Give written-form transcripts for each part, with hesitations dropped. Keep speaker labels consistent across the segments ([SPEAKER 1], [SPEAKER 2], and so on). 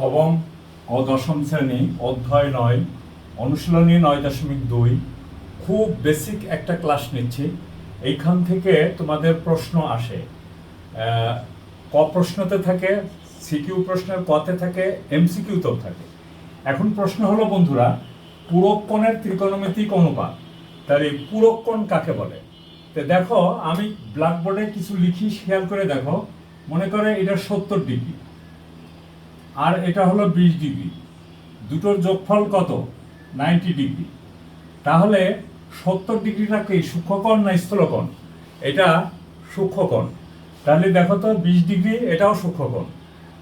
[SPEAKER 1] নবম ও দশম শ্রেণী অধ্যায় ৯ অনুশীলনী ৯.২ খুব বেসিক একটা ক্লাস নিচ্ছি। এইখান থেকে তোমাদের প্রশ্ন আসে, ক প্রশ্নতে থাকে, সিকিউ প্রশ্নের কতে থাকে, এমসিকিউতেও থাকে। এখন প্রশ্ন হলো বন্ধুরা, পূরক কোণের ত্রিকোণমিতিক অনুপাত, তাহলে পূরক কোণ কাকে বলে? তো দেখো, আমি ব্ল্যাকবোর্ডে কিছু লিখি, খেয়াল করে দেখো। মনে করে এটা ৭০ ডিগ্রি আর এটা হলো ২০ ডিগ্রি, দুটোর যোগফল কত? 90 ডিগ্রি। তাহলে ৭০ ডিগ্রিটা কি সূক্ষ্মকোণ না স্থূলকোণ? এটা সূক্ষ্মকোণ। তাহলে দেখো তো, ২০ ডিগ্রি এটাও সূক্ষ্মকোণ।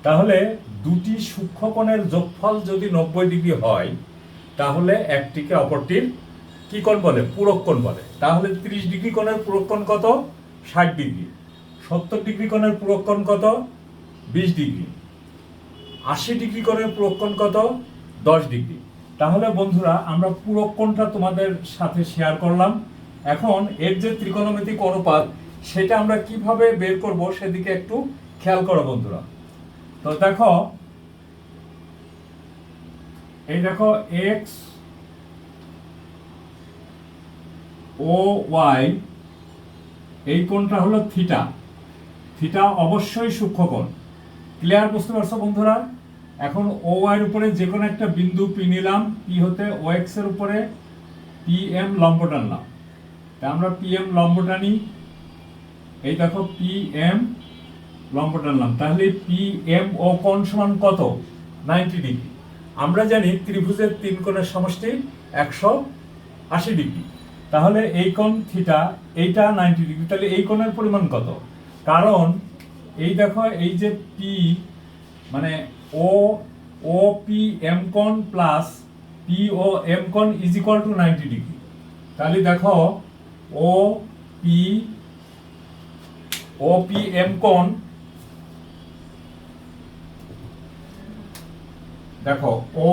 [SPEAKER 1] তাহলে দুটি সূক্ষ্মকোণের যোগফল যদি ৯০ ডিগ্রি হয়, তাহলে একটিকে অপরটির কি কোণ বলে? পূরক কোণ বলে। তাহলে ৩০ ডিগ্রি কোণের পূরক কোণ কত? ৬০ ডিগ্রি। ৭০ ডিগ্রি কোণের পূরক কোণ কত? ২০ ডিগ্রি। ৮০ ডিগ্রি কোণের পূরক কোণ কত? ১০ ডিগ্রি। তাহলে বন্ধুরা, আমরা পূরক কোণটা তোমাদের সাথে শেয়ার করলাম। এখন এর যে ত্রিকোণমিতিক অনুপাত, সেটা আমরা কিভাবে বের করব সেদিকে একটু খেয়াল করো বন্ধুরা। তো দেখো, এই দেখো, এক্স ও ওয়াই, এই কোণটা হলো থিটা। থিটা অবশ্যই সূক্ষ্মকোণ। ক্লিয়ার? বুঝতে পারছো বন্ধুরা? এখন ও ওয়াই এর উপরে যে কোনো একটা বিন্দু পি নিলাম, পি হতে ও এক্স এর উপরে পি এম লম্ব টানলাম। তা আমরা পি এম লম্ব টানি, এই দেখো পি এম লম্ব টানলাম। তাহলে পি এম ও কোণ সমান কত? 90 ডিগ্রি। আমরা জানি ত্রিভুজের তিন কোণের সমষ্টি 180 ডিগ্রি। তাহলে এই কোণ থিটা, এইটা 90 ডিগ্রি। তাহলে এই কোণের পরিমাণ কত? কারণ এই দেখো, এই যে পি মানে ও ও পি এম কোণ প্লাস পি ও এম কোণ ইজ ইকুয়াল টু 90 ডিগ্রি। তাহলে দেখো, ও পি এম কোণ, দেখো ও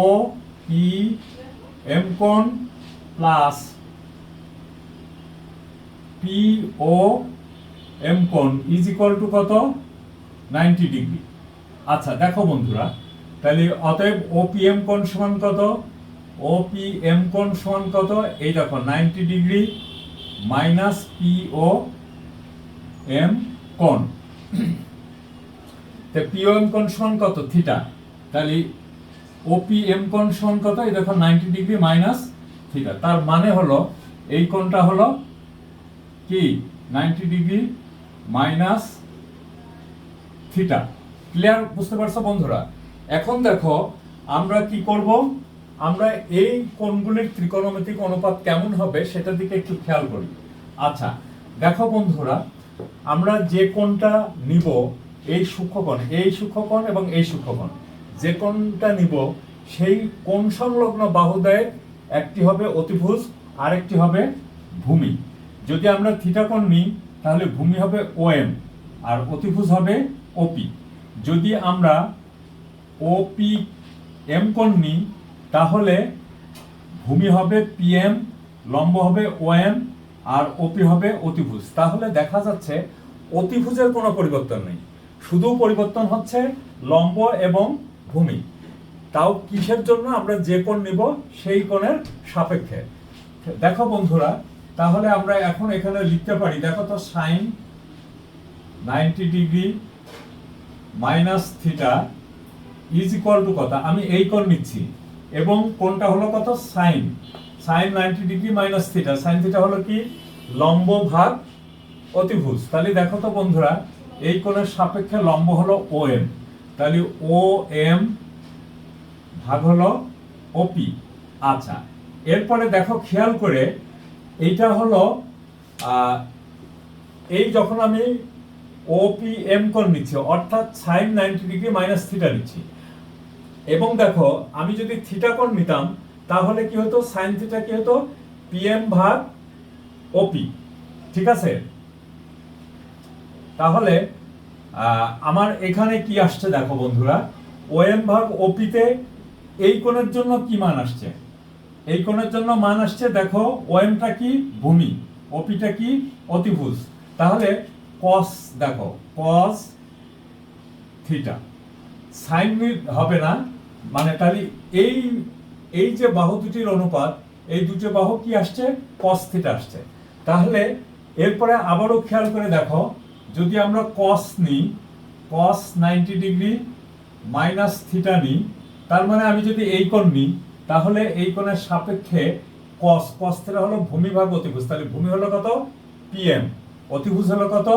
[SPEAKER 1] পি এম কোণ প্লাস পি ও এম কোণ ইজ ইকুয়াল টু কত? 90 ডিগ্রি। আচ্ছা দেখো বন্ধুরা, তাহলে অতএব ও পি এম কোণ সমান কত? ও পি এম কোণ সমান কত? এই দেখো 90 ডিগ্রি মাইনাস পি ও এম কোণ। তো পি ও এম কোণ সমান কত? থিটা। তাহলে ও পি এম কোণ সমান কত? এই দেখো 90 ডিগ্রি মাইনাস থিটা। তার মানে হলো এই কোণটা হলো কি? 90 ডিগ্রি মাইনাস থিটা। ক্লিয়ার? বুঝতে পারছো বন্ধুরা? এখন দেখো, আমরা কি করব? আমরা এই কোণগুলির ত্রিকোণমিতিক অনুপাত কেমন হবে সেটার দিকে একটু খেয়াল করি। আচ্ছা দেখো বন্ধুরা, আমরা যে কোণটা নিব, এই সূক্ষ্মকোণ, এই সূক্ষ্মকোণ এবং এই সূক্ষ্মকোণ, যে কোণটা নিব সেই কোণ সংলগ্ন বাহুদ্বয়ের একটি হবে অতিভুজ, আরেকটি হবে ভূমি। যদি আমরা থিটা কোণ নিই, তাহলে ভূমি হবে ওএম আর অতিভুজ হবে ওপি। যদি আমরা ওপি এম কোণ নিই, তাহলে ভূমি হবে পিএম, লম্ব হবে ওএম আর ওপি হবে অতিভুজ। তাহলে দেখা যাচ্ছে অতিভুজের কোনো পরিবর্তন নেই, শুধু পরিবর্তন হচ্ছে লম্ব এবং ভূমি। তাও কিসের জন্য? আমরা যে কোণ নিব সেই কোণের সাপেক্ষে। দেখো বন্ধুরা, তাহলে আমরা এখন এখানে লিখতে পারি, দেখো তো, sine 90 degree minus theta is equal to কত? আমি এই কোণ নিচ্ছি এবং কোণটা হলো কত? Sine 90 degree minus theta. Sine theta হলো কি? লম্ব ভাগ অতিভুজ। তাহলে দেখো তো বন্ধুরা, এই কোণের সাপেক্ষে লম্ব হলো ও এম। তাহলে ও এম ভাগ হলো ওপি। আচ্ছা, এরপরে দেখো খেয়াল করে, এইটা হলো এই যখন আমি ওপি এম কোণ নিচ্ছি, অর্থাৎ সাইন 90 ডিগ্রি মাইনাস থিটা নিচ্ছি, এবং দেখো আমি যদি থিটা কোণ নিতাম, তাহলে কি হতো? সাইন থিটা কি হতো? পিএম ভাগ ওপি। ঠিক আছে? তাহলে আমার এখানে কি আসছে দেখো বন্ধুরা, ওএম ভাগ ওপিতে এই কোণের জন্য কি মান আসছে? এই কোণের জন্য মান আসছে, দেখো, ওএমটা কি? ভূমি, ওপিটা কি? অতিভুজ। তাহলে কস, দেখো, কস থিটা, সাইন হবে না, মানে তাহলে এই এই যে বাহু দুটির অনুপাত, এই দুটো বাহু কি আসছে, cos থিটা আসছে। তাহলে এরপরে আবারও খেয়াল করে দেখো, যদি আমরা cos নিই, cos 90 ডিগ্রি মাইনাস থিটা নিই, তার মানে আমি যদি এই কোণ নিই, তাহলে এই কোণের সাপেক্ষে cos থিটা হলো ভূমি ভাগ অতিভুজ, তাহলে ভূমি হলো কত, pm, অতিভুজ হলো কত,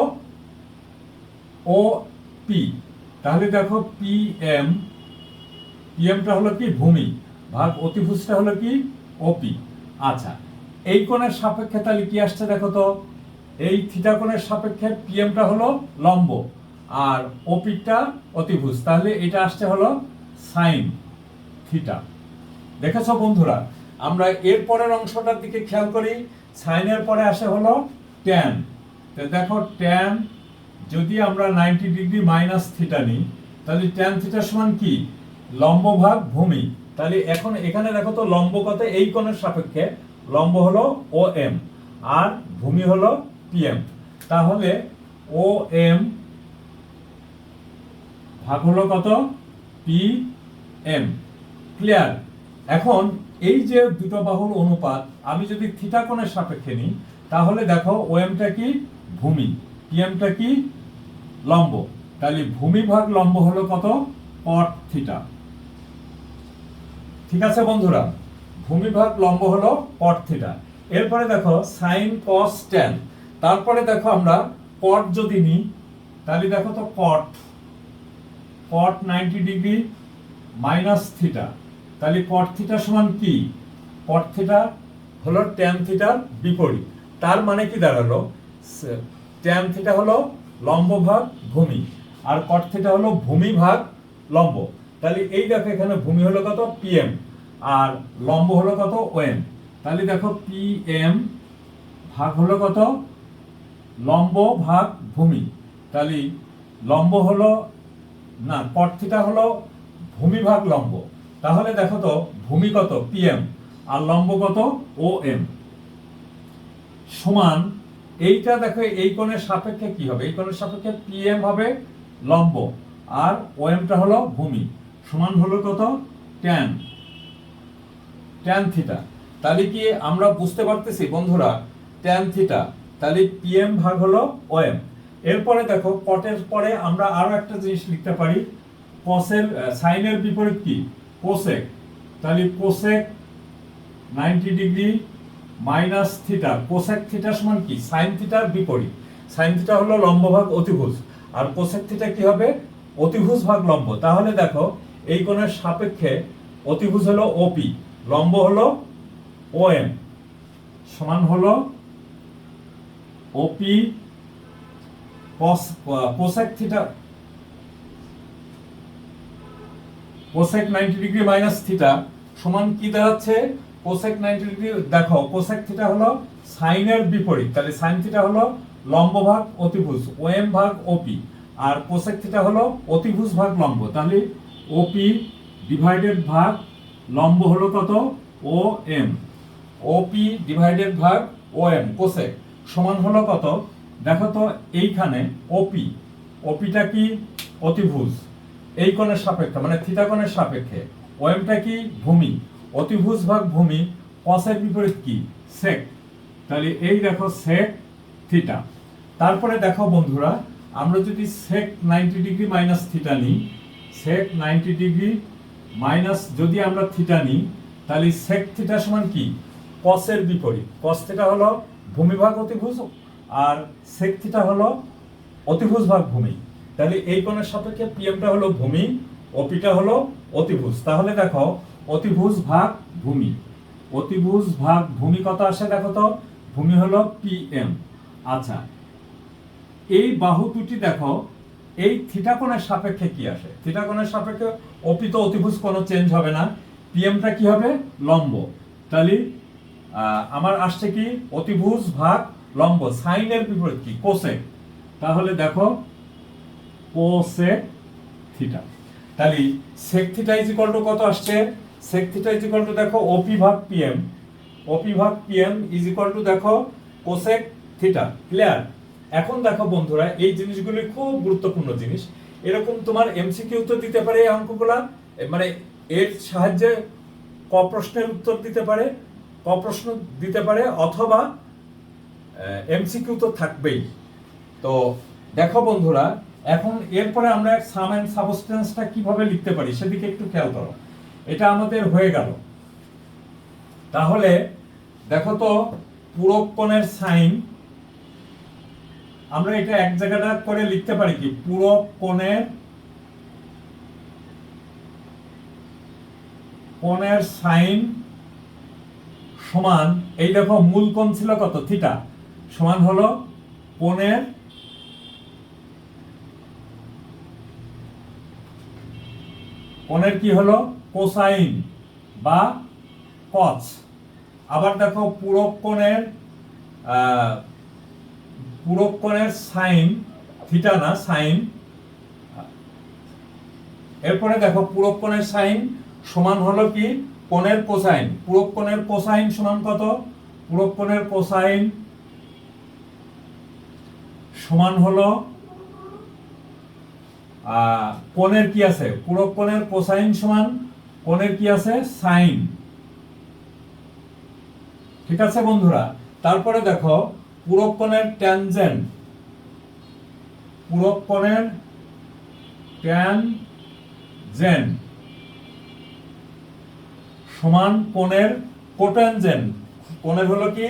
[SPEAKER 1] OP। তাহলে দেখো পিএমটা হলো কি ভূমি, ভাগ অতিভুজটা হলো কি ওপি। আচ্ছা, এই কোণের সাপেক্ষে তাহলে কি আসছে দেখো তো, এই থিটা কোণের সাপেক্ষে পিএমটা হলো লম্ব আর ওপিটা অতিভুজ, তাহলে এটা আসছে হলো সাইন থিটা। দেখেছো বন্ধুরা, আমরা এর পরের অংশটার দিকে খেয়াল করি, সাইনের পরে আসে হলো ট্যান। দেখো ট্যান যদি আমরা 90 ডিগ্রি মাইনাস থিটা নিই, তাহলে ট্যান থিটা সমান কি, লম্ব ভাগ ভূমি। তাহলে এখন এখানে দেখো তো লম্ব কত, এই কোণের সাপেক্ষে লম্ব হলো ও এম আর ভূমি হলো পিএম। তাহলে ও এম ভাগ হলো কত, পি এম। ক্লিয়ার? এখন এই যে দুটো বাহুর অনুপাত আমি যদি থিটা কোণের সাপেক্ষে নিই, তাহলে দেখো ও এমটা কি ভূমি, পিএমটা কি লম্ব, তাহলে ভূমি ভাগ লম্ব হলো কত, cot থিটা। ঠিক আছে বন্ধুরা, ভূমি ভাগ লম্ব হলো cot থিটা। এরপরে দেখো sin cos tan, তারপরে দেখো আমরা cot যদি নিই, তাহলে দেখো তো cot 90 ডিগ্রি মাইনাস থিটা, তাহলে cot থিটা সমান কি, cot থিটা হলো tan থিটার বিপরীত। তার মানে কি দাঁড়ালো, tan থিটা হলো লম্ব ভাগ ভূমি আর cot থিটা হলো ভূমি ভাগ লম্ব। তাহলে এই দেখো এখানে ভূমি হলো কত, পিএম, আর লম্ব হলো কত, ওএম। তাহলে দেখো পিএম ভাগ হলো কত, লম্ব ভাগ ভূমি, তাহলে লম্ব হলো না, cot থিটা হলো ভূমি ভাগ লম্ব। তাহলে দেখো তো ভূমি কত, পিএম, আর লম্ব কত, ওএম, সমান এইটা দেখো এই কোণের সাপেক্ষে কি হবে, এই কোণের সাপেক্ষে পিএম হবে লম্ব আর ওএমটা হলো ভূমি, সমান হলো কত, ট্যান থিটা। তাহলে কি আমরা বুঝতে পারতেছি বন্ধুরা, ট্যান থিটা, তাহলে পিএম ভাগ হলো ওএম। এরপরে দেখো কটের পরে আমরা আরো একটা জিনিস লিখতে পারি, কসের সাইনের বিপরীত কি, কোসেক। তাহলে cosec 90 degree minus theta, cosec theta সমান কি, সাইন থিটার বিপরীত। সাইন থিটা হলো লম্ব ভাগ অতিভুজ আর কোসেক থিটা কি হবে, অতিভুজ ভাগ লম্ব। তাহলে দেখো এই কোণের সাপেক্ষে অতিভুজ হলো ওপি, লম্ব হলো ওএম, সমান হলো OP cosec theta, cosec 90 degree minus theta সমান কি দাঁড়াচ্ছে, কোসেক 90 ডিগ্রি, দেখো কোসেক থিটা হলো সাইনের বিপরীত, তাহলে সাইন থিটা হলো লম্ব ভাগ অতিভুজ, ওএম ভাগ ওপি, আর কোসেক থিটা হলো অতিভুজ ভাগ লম্ব। তাহলে ওপি ডিভাইডেড ভাগ লম্ব হলো কত, ও এম, ওপি ডিভাইডেড ভাগ ও এম কোসেক সমান হলো কত, দেখো তো এইখানে ওপিটা কি অতিভুজ এই কোণের সাপেক্ষে মানে থিটা কোণের সাপেক্ষে, ওএমটা কি ভূমি, অতিভুজ ভাগ ভূমি, কসের বিপরীত কি সেক, তাহলে এই দেখো সেক থিটা। তারপরে দেখো বন্ধুরা, আমরা যদি সেক 90 ডিগ্রি মাইনাস থিটা নিই, সেক 90 ডিগ্রি মাইনাস যদি আমরা থিটা নিই, তাহলে সেক থিটা সমান কি, কসের বিপরীত, কস থিটা হলো ভূমি ভাগ অতিভুজ আর সেক থিটা হলো অতিভুজ ভাগ ভূমি। তাহলে এই কোণের সাপেক্ষে পিএমটা হলো ভূমি, ওপিটা হলো অতিভুজ। তাহলে দেখো অতিভুজ ভাগ ভূমি, অতিভুজ ভাগ ভূমি কত আসে দেখো তো, ভূমি হলো পিএম। আচ্ছা, এই বাহু দুটি দেখো এই থিটা কোণের সাপেক্ষে কি আসে, থিটা কোণের সাপেক্ষে ওপি তো অতিভুজ কোনো চেঞ্জ হবে না, পিএমটা কি হবে লম্ব। তাহলে আমার আসছে কি অতিভুজ ভাগ লম্ব, সাইনের বিপরীত কি কোসেক, তাহলে দেখো কোসেক থিটা। তাহলে sec theta is equal to কত আসছে, sec theta is equal to দেখো ওপি ভাগ পিএম, ওপি ভাগ পিএম ইজ ইকুয়াল টু দেখো কোসেক থিটা। ক্লিয়ার? এখন দেখো বন্ধুরা, এই জিনিসগুলি খুব গুরুত্বপূর্ণ জিনিস, এরকম তোমার এমসিকিউ তো দিতে পারে এই অঙ্কগুলা, মানে এর সাহায্যে ক প্রশ্নের উত্তর দিতে পারে, ক প্রশ্ন দিতে পারে, অথবা এমসিকিউ তো থাকবেই। তো দেখো বন্ধুরা, এখন এরপরে আমরা সাম এন্ড সাবস্টেন্সটা কিভাবে লিখতে পারি সেদিকে একটু খেয়াল করো। এটা আমাদের হয়ে গেল। তাহলে দেখো তো, পূরক কোণের সাইন, আমরা এটা এক জায়গাটা করে লিখতে পারি কি, পূরক কোণের সাইন সমান, এই দেখো মূল কোণ ছিল কত, থিটা, সমান হলো কোণের কি হলো, কোসাইন বা কস। আবার দেখো পূরক কোণের সাইন, থিটা না সাইন, এরপরে দেখো পূরক কোণের সাইন সমান হলো কি, কোণের কোসাইন। পূরক কোণের কোসাইন সমান কত, পূরক কোণের কোসাইন সমান হলো কোণের কি আছে, পূরক কোণের কোসাইন সমান কোণের কি আছে, সাইন। ঠিক আছে বন্ধুরা। তারপরে দেখো পূরক কোণের ট্যানজেন্ট, পূরক কোণের ট্যানজেন্ট সমান কোণের কোট্যানজেন্ট। কোণের হলো কি,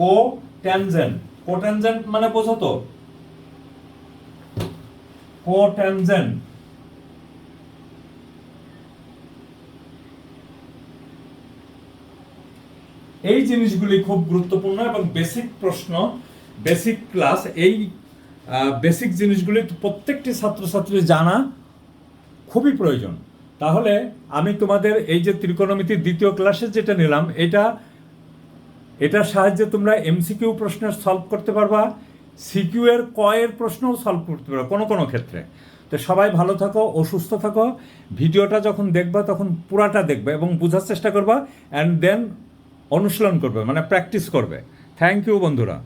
[SPEAKER 1] কোট্যানজেন্ট। কোট্যানজেন্ট মানে বোঝো তো, কোট্যানজেন্ট। এই জিনিসগুলি খুব গুরুত্বপূর্ণ এবং বেসিক প্রশ্ন, বেসিক ক্লাস। এই বেসিক জিনিসগুলি প্রত্যেকটি ছাত্রছাত্রী জানা খুবই প্রয়োজন। তাহলে আমি তোমাদের এই যে ত্রিকোণমিতির দ্বিতীয় ক্লাসে যেটা নিলাম, এটার সাহায্যে তোমরা এমসিকিউ প্রশ্নের সলভ করতে পারবা, সিকিউ এর ক এর প্রশ্নও সলভ করতে পারবা কোনো কোনো ক্ষেত্রে। তো সবাই ভালো থাকো ও সুস্থ থাকো। ভিডিওটা যখন দেখবা তখন পুরাটা দেখবে এবং বোঝার চেষ্টা করবা, অ্যান্ড দেন অনুশীলন করবে, মানে প্র্যাকটিস করবে। থ্যাংক ইউ বন্ধুরা।